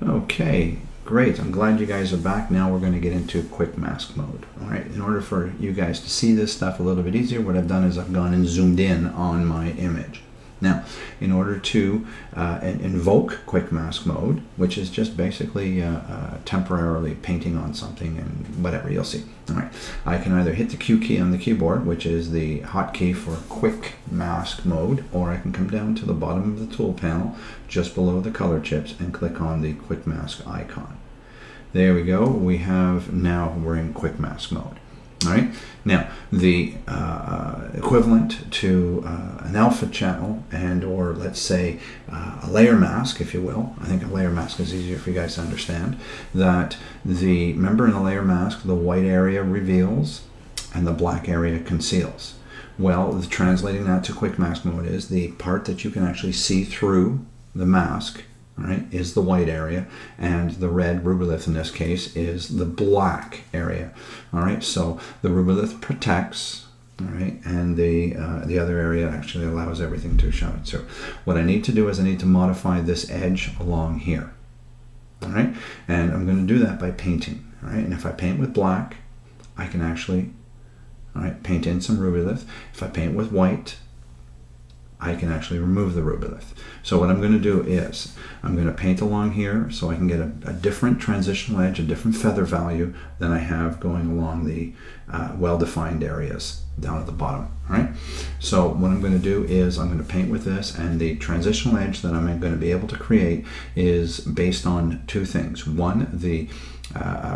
Okay, great. I'm glad you guys are back. Now we're going to get into quick mask mode. All right, in order for you guys to see this stuff a little bit easier, what I've done is I've gone and zoomed in on my image. Now, in order to invoke quick mask mode, which is just basically temporarily painting on something and whatever, you'll see. All right, I can either hit the Q key on the keyboard, which is the hotkey for quick mask mode, or I can come down to the bottom of the tool panel just below the color chips and click on the quick mask icon. There we go. We have, now we're in quick mask mode. All right, now the equivalent to an alpha channel and or let's say a layer mask, if you will. I think a layer mask is easier for you guys to understand. That remember in a layer mask, the white area reveals and the black area conceals. Well, translating that to quick mask mode is the part that you can actually see through the mask, all right, is the white area, and the red rubylith in this case is the black area. All right, so the rubylith protects, all right, and the other area actually allows everything to shine through. What I need to do is I need to modify this edge along here. All right, and I'm going to do that by painting. All right, and if I paint with black, I can actually, all right, paint in some rubylith. If I paint with white, I can actually remove the rubylith. So what I'm going to do is I'm going to paint along here so I can get a different transitional edge, a different feather value than I have going along the well-defined areas down at the bottom. All right. So what I'm going to do is I'm going to paint with this, and the transitional edge that I'm going to be able to create is based on two things. One,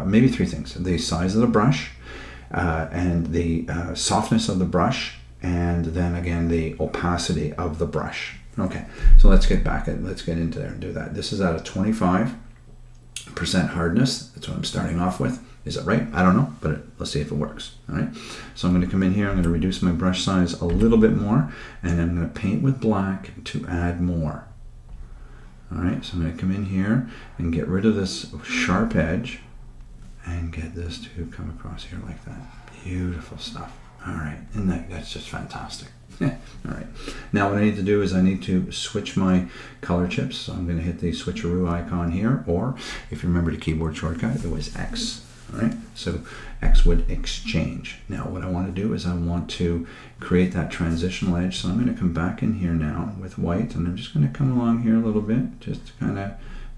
maybe three things: the size of the brush, and the softness of the brush, and then again the opacity of the brush. Okay, so let's get back and let's get into there and do that. This is at a 25% hardness. That's what I'm starting off with. Is that right? I don't know, but let's see if it works. All right, so I'm going to come in here, I'm going to reduce my brush size a little bit more, and I'm going to paint with black to add more. All right, so I'm going to come in here and get rid of this sharp edge and get this to come across here like that. Beautiful stuff. All right, and that's just fantastic. All right, now what I need to do is I need to switch my color chips. So I'm going to hit the switcheroo icon here, or if you remember the keyboard shortcut, it was X. All right, so X would exchange. Now what I want to do is I want to create that transitional edge. So I'm going to come back in here now with white, and I'm just going to come along here a little bit, just to kind of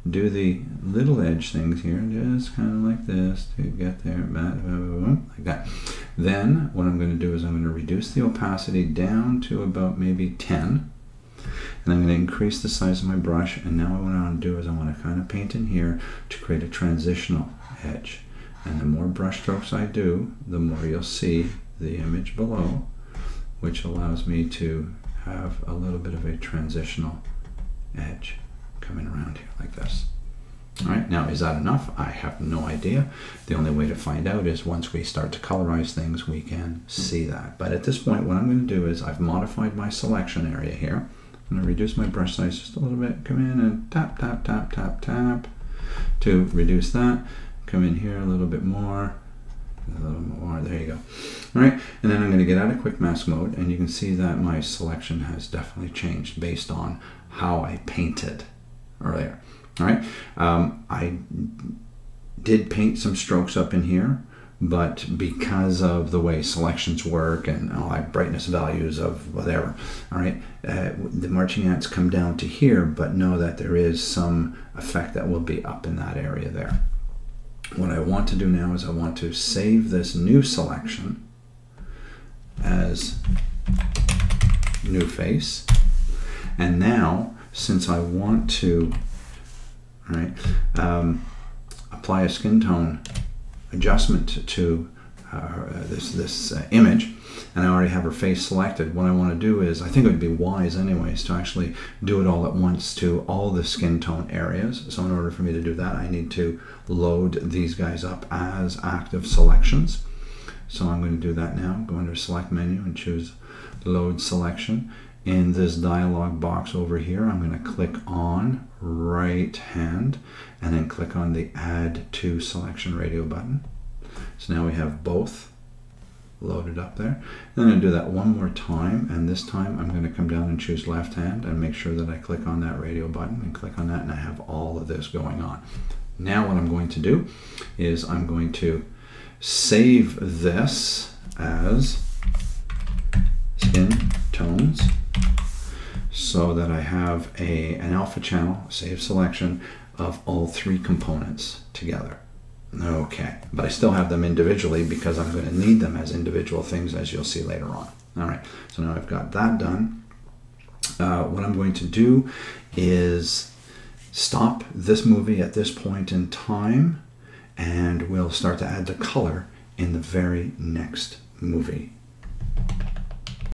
do the little edge things here, just kind of like this to get there, like that. Then what I'm going to do is I'm going to reduce the opacity down to about maybe 10, and I'm going to increase the size of my brush. And now what I want to do is I want to kind of paint in here to create a transitional edge. And the more brush strokes I do, the more you'll see the image below, which allows me to have a little bit of a transitional edge coming around here like this. All right, now is that enough? I have no idea. The only way to find out is once we start to colorize things, we can see that. But at this point, what I'm going to do is I've modified my selection area here. I'm going to reduce my brush size just a little bit. Come in and tap, tap, tap, tap, tap to reduce that. Come in here a little bit more. A little more, there you go. All right, and then I'm going to get out of quick mask mode, and you can see that my selection has definitely changed based on how I painted earlier. All right, I did paint some strokes up in here, but because of the way selections work and all that brightness values of whatever, all right, the marching ants come down to here, but know that there is some effect that will be up in that area there. What I want to do now is I want to save this new selection as new face, and now since I want to, all right, apply a skin tone adjustment to this image, and I already have her face selected, what I want to do is, I think it would be wise anyways to actually do it all at once to all the skin tone areas. So in order for me to do that, I need to load these guys up as active selections. So I'm going to do that now. Go under select menu and choose load selection. In this dialog box over here, I'm going to click on right hand and then click on the add to selection radio button. So now we have both loaded up there. Then I'm going to do that one more time, and this time I'm going to come down and choose left hand and make sure that I click on that radio button and click on that, and I have all of this going on. Now what I'm going to do is I'm going to save this as skin tones so that I have an alpha channel, save selection of all three components together. Okay, but I still have them individually because I'm going to need them as individual things, as you'll see later on. All right, so now I've got that done. What I'm going to do is stop this movie at this point in time, and we'll start to add the color in the very next movie